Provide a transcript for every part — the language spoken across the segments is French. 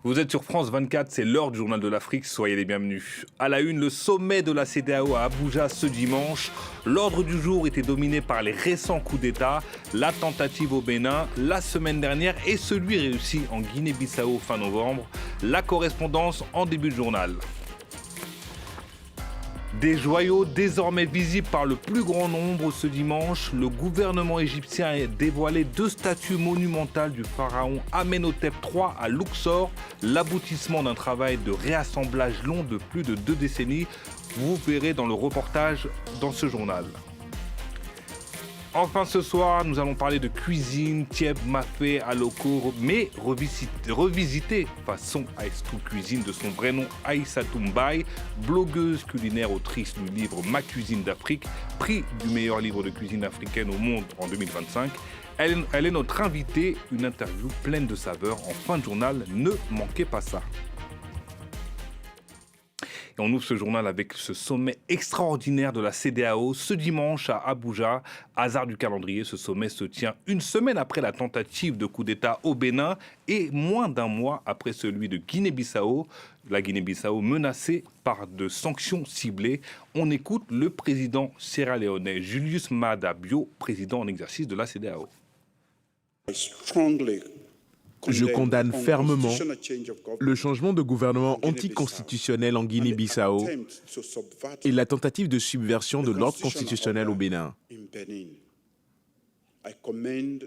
Vous êtes sur France 24, c'est l'heure du journal de l'Afrique, soyez les bienvenus. À la une, le sommet de la CEDEAO à Abuja ce dimanche. L'ordre du jour était dominé par les récents coups d'État, la tentative au Bénin la semaine dernière et celui réussi en Guinée-Bissau fin novembre. La correspondance en début de journal. Des joyaux désormais visibles par le plus grand nombre ce dimanche, le gouvernement égyptien a dévoilé 2 statues monumentales du pharaon Amenhotep III à Luxor, l'aboutissement d'un travail de réassemblage long de plus de 2 décennies. Vous verrez dans le reportage dans ce journal. Enfin ce soir, nous allons parler de cuisine, Thieb Mafé Aloko, mais revisité façon Aïssatou Cuisine de son vrai nom Aïssatou Mbaye, blogueuse culinaire, autrice du livre Ma cuisine d'Afrique, prix du meilleur livre de cuisine africaine au monde en 2025. Elle est notre invitée, une interview pleine de saveurs en fin de journal, ne manquez pas ça. Et on ouvre ce journal avec ce sommet extraordinaire de la CEDEAO ce dimanche à Abuja. Hasard du calendrier, ce sommet se tient une semaine après la tentative de coup d'État au Bénin et moins d'un mois après celui de Guinée-Bissau. La Guinée-Bissau menacée par de sanctions ciblées. On écoute le président sierra-léonais Julius Maada Bio, président en exercice de la CEDEAO. Je condamne fermement le changement de gouvernement anticonstitutionnel en Guinée-Bissau et la tentative de subversion de l'ordre constitutionnel au Bénin.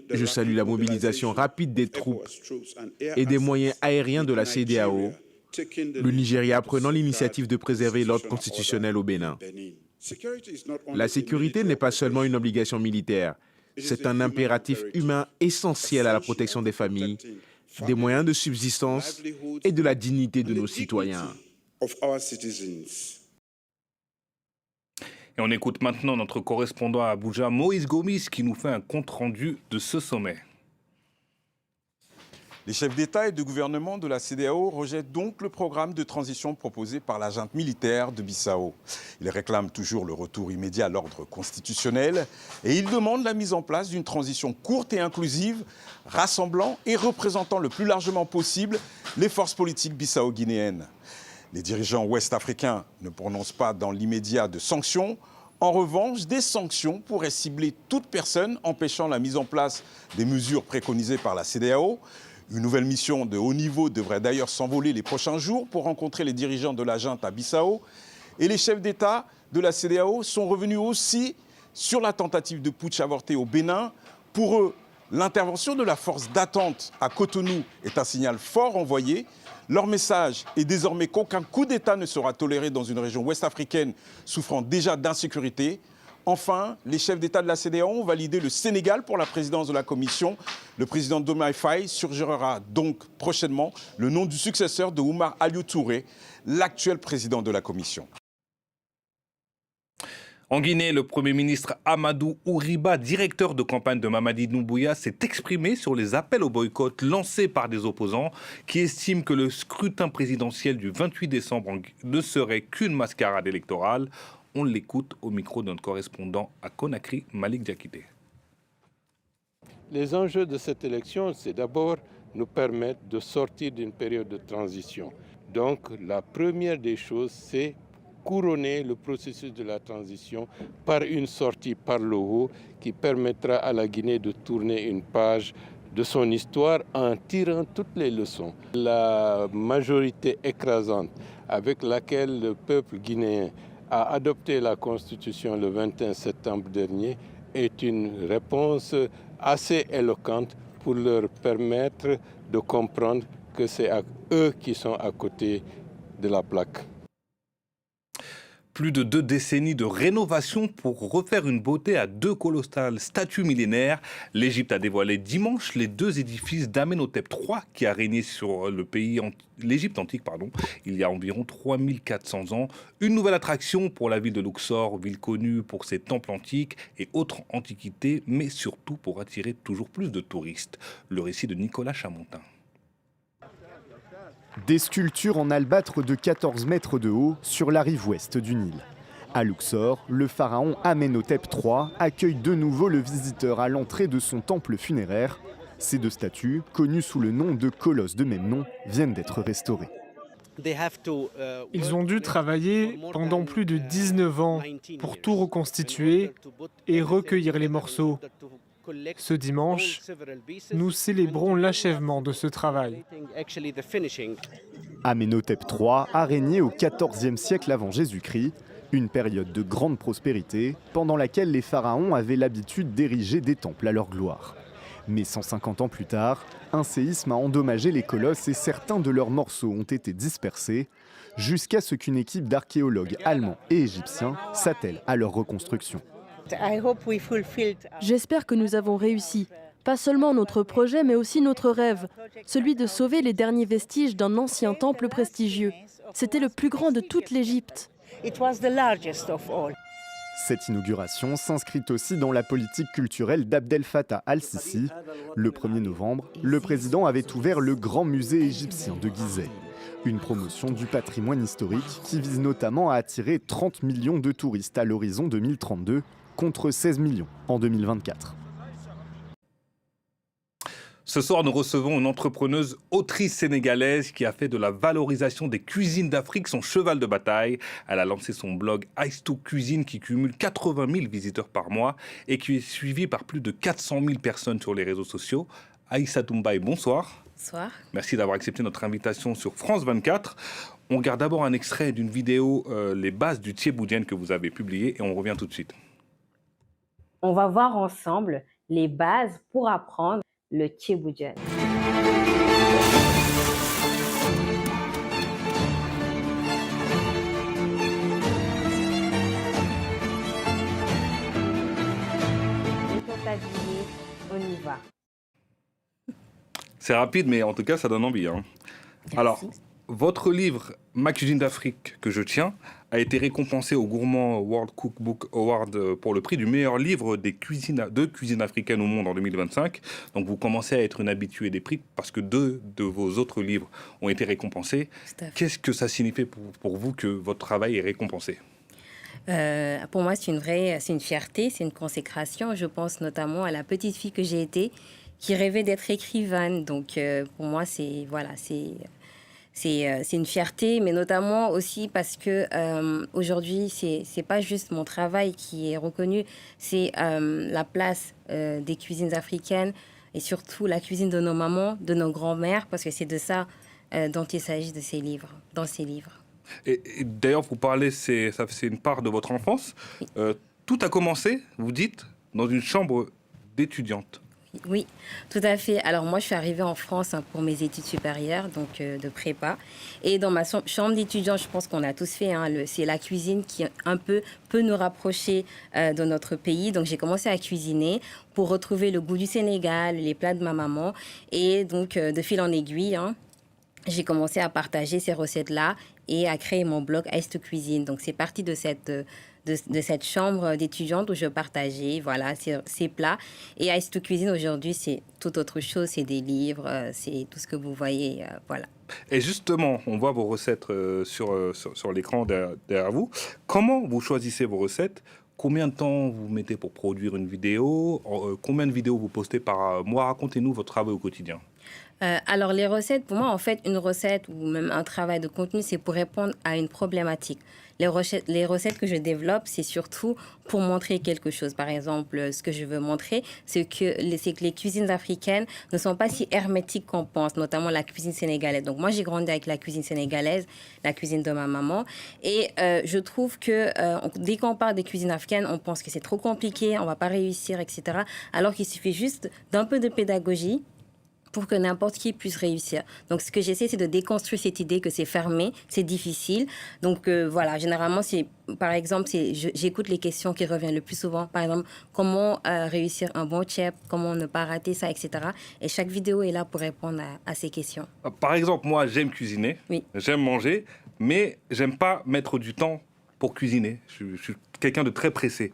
Je salue la mobilisation rapide des troupes et des moyens aériens de la CEDEAO, le Nigeria prenant l'initiative de préserver l'ordre constitutionnel au Bénin. La sécurité n'est pas seulement une obligation militaire, c'est un impératif humain essentiel à la protection des familles, des moyens de subsistance et de la dignité de nos citoyens. Et on écoute maintenant notre correspondant à Abuja, Moïse Gomis, qui nous fait un compte-rendu de ce sommet. Les chefs d'État et de gouvernement de la CEDEAO rejettent donc le programme de transition proposé par la junte militaire de Bissau. Ils réclament toujours le retour immédiat à l'ordre constitutionnel et ils demandent la mise en place d'une transition courte et inclusive, rassemblant et représentant le plus largement possible les forces politiques bissau-guinéennes. Les dirigeants ouest-africains ne prononcent pas dans l'immédiat de sanctions. En revanche, des sanctions pourraient cibler toute personne empêchant la mise en place des mesures préconisées par la CEDEAO. Une nouvelle mission de haut niveau devrait d'ailleurs s'envoler les prochains jours pour rencontrer les dirigeants de la junte à Bissau. Et les chefs d'État de la CEDEAO sont revenus aussi sur la tentative de putsch avortée au Bénin. Pour eux, l'intervention de la force d'attente à Cotonou est un signal fort envoyé. Leur message est désormais qu'aucun coup d'État ne sera toléré dans une région ouest-africaine souffrant déjà d'insécurité. Enfin, les chefs d'État de la CEDEAO ont validé le Sénégal pour la présidence de la Commission. Le président Diomaye Faye suggérera donc prochainement le nom du successeur de Oumar Aliou Touré, l'actuel président de la Commission. En Guinée, le Premier ministre Amadou Ouriba, directeur de campagne de Mamadi Doumbouya, s'est exprimé sur les appels au boycott lancés par des opposants qui estiment que le scrutin présidentiel du 28 décembre ne serait qu'une mascarade électorale. On l'écoute au micro de notre correspondant à Conakry, Malik Diakité. Les enjeux de cette élection, c'est d'abord nous permettre de sortir d'une période de transition. Donc la première des choses, c'est couronner le processus de la transition par une sortie par le haut qui permettra à la Guinée de tourner une page de son histoire en tirant toutes les leçons. La majorité écrasante avec laquelle le peuple guinéen a adopté la Constitution le 21 septembre dernier est une réponse assez éloquente pour leur permettre de comprendre que c'est eux qui sont à côté de la plaque. Plus de 2 décennies de rénovation pour refaire une beauté à 2 colossales statues millénaires. L'Égypte a dévoilé dimanche les 2 édifices d'Amenhotep III qui a régné sur l'Égypte antique, il y a environ 3400 ans. Une nouvelle attraction pour la ville de Luxor, ville connue pour ses temples antiques et autres antiquités, mais surtout pour attirer toujours plus de touristes. Le récit de Nicolas Chamontin. Des sculptures en albâtre de 14 mètres de haut sur la rive ouest du Nil. À Luxor, le pharaon Amenhotep III accueille de nouveau le visiteur à l'entrée de son temple funéraire. Ces deux statues, connues sous le nom de colosses de même nom, viennent d'être restaurées. Ils ont dû travailler pendant plus de 19 ans pour tout reconstituer et recueillir les morceaux. Ce dimanche, nous célébrons l'achèvement de ce travail. Amenhotep III a régné au XIVe siècle avant Jésus-Christ, une période de grande prospérité pendant laquelle les pharaons avaient l'habitude d'ériger des temples à leur gloire. Mais 150 ans plus tard, un séisme a endommagé les colosses et certains de leurs morceaux ont été dispersés, jusqu'à ce qu'une équipe d'archéologues allemands et égyptiens s'attelle à leur reconstruction. J'espère que nous avons réussi. Pas seulement notre projet, mais aussi notre rêve, celui de sauver les derniers vestiges d'un ancien temple prestigieux. C'était le plus grand de toute l'Égypte. Cette inauguration s'inscrit aussi dans la politique culturelle d'Abdel Fattah al-Sisi. Le 1er novembre, le président avait ouvert le Grand Musée égyptien de Gizeh, une promotion du patrimoine historique qui vise notamment à attirer 30 millions de touristes à l'horizon 2032, contre 16 millions en 2024. Ce soir, nous recevons une entrepreneuse autrice sénégalaise qui a fait de la valorisation des cuisines d'Afrique son cheval de bataille. Elle a lancé son blog Ice to Cuisine qui cumule 80 000 visiteurs par mois et qui est suivi par plus de 400 000 personnes sur les réseaux sociaux. Aïssatou Mbaye, bonsoir. Bonsoir. Merci d'avoir accepté notre invitation sur France 24. On regarde d'abord un extrait d'une vidéo, les bases du Thieboudienne que vous avez publié et on revient tout de suite. On va voir ensemble les bases pour apprendre le Thieboudienne. On y va. C'est rapide, mais en tout cas, ça donne envie. Hein. Alors, votre livre « Ma cuisine d'Afrique que je tiens » a été récompensé au Gourmand World Cookbook Award pour le prix du meilleur livre de cuisine africaine au monde en 2025. Donc vous commencez à être une habituée des prix parce que 2 de vos autres livres ont été récompensés. Qu'est-ce que ça signifie pour vous que votre travail est récompensé ? Pour moi, c'est une fierté, c'est une consécration. Je pense notamment à la petite fille que j'ai été, qui rêvait d'être écrivaine. Donc pour moi, c'est une fierté, mais notamment aussi parce que aujourd'hui, c'est pas juste mon travail qui est reconnu, c'est la place des cuisines africaines et surtout la cuisine de nos mamans, de nos grands-mères, parce que c'est de ça dont il s'agit dans ces livres. Et d'ailleurs, vous parlez, c'est une part de votre enfance. Tout a commencé, vous dites, dans une chambre d'étudiante. Oui, tout à fait. Alors moi, je suis arrivée en France pour mes études supérieures, donc de prépa. Et dans ma chambre d'étudiant, je pense qu'on a tous fait, c'est la cuisine qui un peu peut nous rapprocher de notre pays. Donc j'ai commencé à cuisiner pour retrouver le goût du Sénégal, les plats de ma maman. Et donc de fil en aiguille, j'ai commencé à partager ces recettes-là et à créer mon blog Ice to Cuisine. Donc c'est parti de cette chambre d'étudiante où je partageais ces plats. Et Ice to Cuisine aujourd'hui, c'est tout autre chose. C'est des livres, c'est tout ce que vous voyez. Voilà. Et justement, on voit vos recettes sur l'écran derrière vous. Comment vous choisissez vos recettes ? Combien de temps vous mettez pour produire une vidéo ? Combien de vidéos vous postez par mois ? Racontez-nous votre travail au quotidien. Alors, les recettes, pour moi, en fait, une recette ou même un travail de contenu, c'est pour répondre à une problématique. Les recettes que je développe, c'est surtout pour montrer quelque chose. Par exemple, ce que je veux montrer, c'est que les cuisines africaines ne sont pas si hermétiques qu'on pense, notamment la cuisine sénégalaise. Donc, moi, j'ai grandi avec la cuisine sénégalaise, la cuisine de ma maman. Et je trouve que dès qu'on parle des cuisines africaines, on pense que c'est trop compliqué, on ne va pas réussir, etc. Alors qu'il suffit juste d'un peu de pédagogie pour que n'importe qui puisse réussir. Donc, ce que j'essaie, c'est de déconstruire cette idée que c'est fermé, c'est difficile. Donc, généralement, par exemple, j'écoute les questions qui reviennent le plus souvent. Par exemple, comment réussir un bon chef, comment ne pas rater ça, etc. Et chaque vidéo est là pour répondre à ces questions. Par exemple, moi, j'aime cuisiner, j'aime manger, mais j'aime pas mettre du temps pour cuisiner. Je suis quelqu'un de très pressé.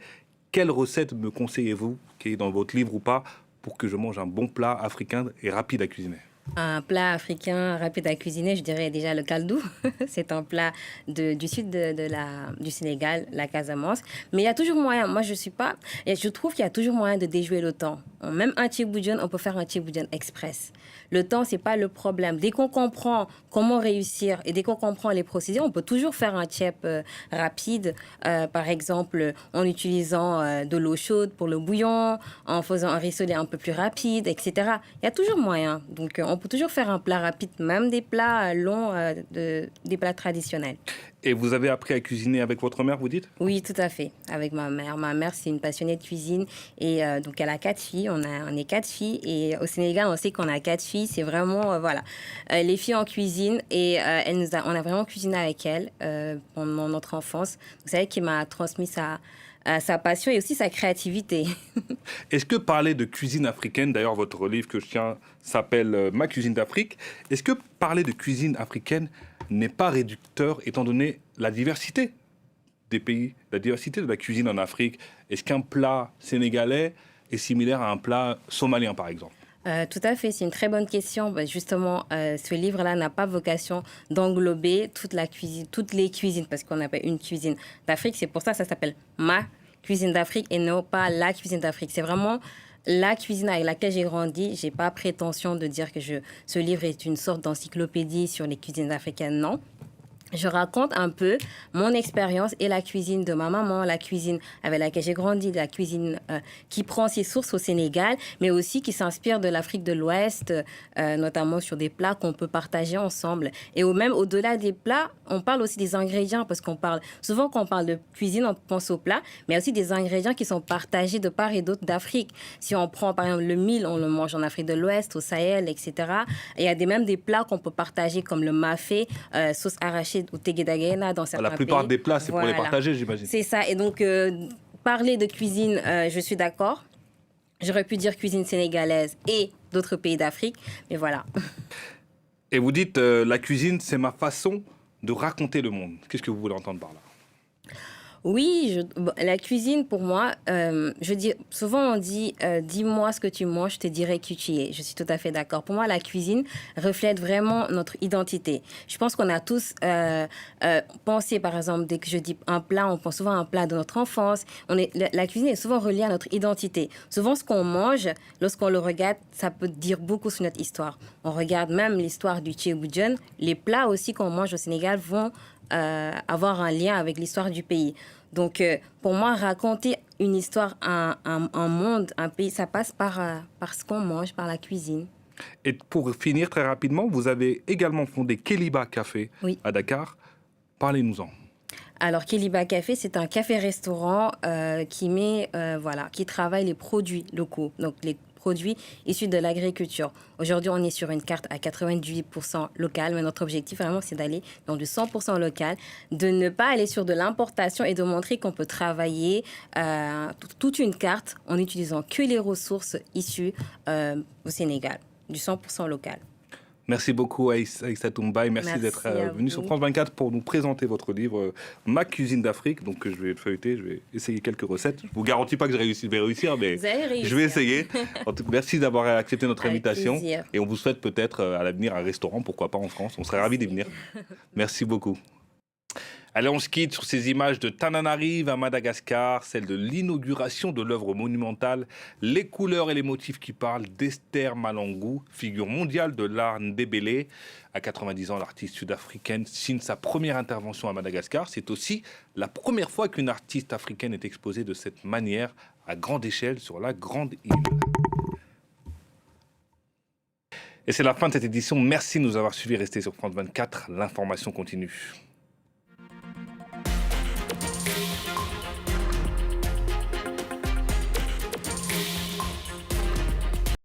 Quelle recette me conseillez-vous, qui est dans votre livre ou pas, pour que je mange un bon plat africain et rapide à cuisiner ? Un plat africain rapide à cuisiner, je dirais déjà le kaldou. C'est un plat du sud du Sénégal, la Casamance. Mais il y a toujours moyen. Moi, je trouve qu'il y a toujours moyen de déjouer le temps. Même un tchiboudian, on peut faire un tchiboudian express. Le temps, c'est pas le problème. Dès qu'on comprend comment réussir et dès qu'on comprend les procédés, on peut toujours faire un tchèp rapide. Par exemple, en utilisant de l'eau chaude pour le bouillon, en faisant un rissolet un peu plus rapide, etc. Il y a toujours moyen. Donc, on peut toujours faire un plat rapide, même des plats longs, des plats traditionnels. Et vous avez appris à cuisiner avec votre mère, vous dites? Oui, tout à fait, avec ma mère. Ma mère, c'est une passionnée de cuisine et donc elle a 4 filles. On est 4 filles et au Sénégal, on sait qu'on a 4 filles. C'est vraiment, voilà, les filles en cuisine et on a vraiment cuisiné avec elle pendant notre enfance. Donc, c'est elle qui m'a transmis sa passion et aussi sa créativité. Est-ce que parler de cuisine africaine, d'ailleurs votre livre que je tiens s'appelle Ma cuisine d'Afrique, est-ce que parler de cuisine africaine n'est pas réducteur étant donné la diversité des pays, la diversité de la cuisine en Afrique? Est-ce qu'un plat sénégalais est similaire à un plat somalien par exemple? Tout à fait, c'est une très bonne question. Justement, ce livre-là n'a pas vocation d'englober toute la cuisine, toutes les cuisines, parce qu'on appelle une cuisine d'Afrique. C'est pour ça que ça s'appelle Ma cuisine d'Afrique et non pas la cuisine d'Afrique. C'est vraiment la cuisine avec laquelle j'ai grandi. J'ai pas prétention de dire que ce livre est une sorte d'encyclopédie sur les cuisines africaines, non. Je raconte un peu mon expérience et la cuisine de ma maman, la cuisine avec laquelle j'ai grandi, la cuisine qui prend ses sources au Sénégal, mais aussi qui s'inspire de l'Afrique de l'Ouest, notamment sur des plats qu'on peut partager ensemble. Et même au-delà des plats, on parle aussi des ingrédients, parce souvent quand on parle de cuisine, on pense aux plats, mais il y a aussi des ingrédients qui sont partagés de part et d'autre d'Afrique. Si on prend par exemple le mil, on le mange en Afrique de l'Ouest, au Sahel, etc. Et il y a même des plats qu'on peut partager comme le mafé, sauce arachide ou tegedagena dans certains pays. La plupart des plats, c'est pour les partager, j'imagine. C'est ça. Et donc, parler de cuisine, je suis d'accord. J'aurais pu dire cuisine sénégalaise et d'autres pays d'Afrique, mais voilà. Et vous dites, la cuisine, c'est ma façon de raconter le monde. Qu'est-ce que vous voulez entendre par là? Oui, la cuisine, pour moi, souvent on dit dis-moi ce que tu manges, je te dirai qui tu es. Je suis tout à fait d'accord. Pour moi, la cuisine reflète vraiment notre identité. Je pense qu'on a tous pensé, par exemple, dès que je dis un plat, on pense souvent à un plat de notre enfance. La cuisine est souvent reliée à notre identité. Souvent, ce qu'on mange, lorsqu'on le regarde, ça peut dire beaucoup sur notre histoire. On regarde même l'histoire du tchéboudian. Les plats aussi qu'on mange au Sénégal vont avoir un lien avec l'histoire du pays. Donc, pour moi, raconter une histoire, un monde, un pays, ça passe par ce qu'on mange, par la cuisine. Et pour finir très rapidement, vous avez également fondé Kéliba Café à Dakar. Parlez-nous-en. Alors, Kéliba Café, c'est un café-restaurant qui travaille les produits locaux, donc les produits issus de l'agriculture. Aujourd'hui, on est sur une carte à 98% local, mais notre objectif vraiment, c'est d'aller dans du 100% local, de ne pas aller sur de l'importation et de montrer qu'on peut travailler toute une carte en utilisant que les ressources issues au Sénégal, du 100% local. Merci beaucoup Aïssatou Mbaye, merci d'être venu sur France 24 pour nous présenter votre livre Ma cuisine d'Afrique. Donc je vais le feuilleter, je vais essayer quelques recettes. Je ne vous garantis pas que je vais réussir, mais je vais essayer. En tout cas, merci d'avoir accepté notre invitation. Plaisir. Et on vous souhaite peut-être à l'avenir un restaurant, pourquoi pas en France. On serait ravis d'y venir. Merci beaucoup. Allez, on se quitte sur ces images de Tananarive à Madagascar, celle de l'inauguration de l'œuvre monumentale Les couleurs et les motifs qui parlent d'Esther Malangou, figure mondiale de l'art ndébélé. À 90 ans, l'artiste sud-africaine signe sa première intervention à Madagascar. C'est aussi la première fois qu'une artiste africaine est exposée de cette manière à grande échelle sur la grande île. Et c'est la fin de cette édition. Merci de nous avoir suivis. Restez sur France 24. L'information continue.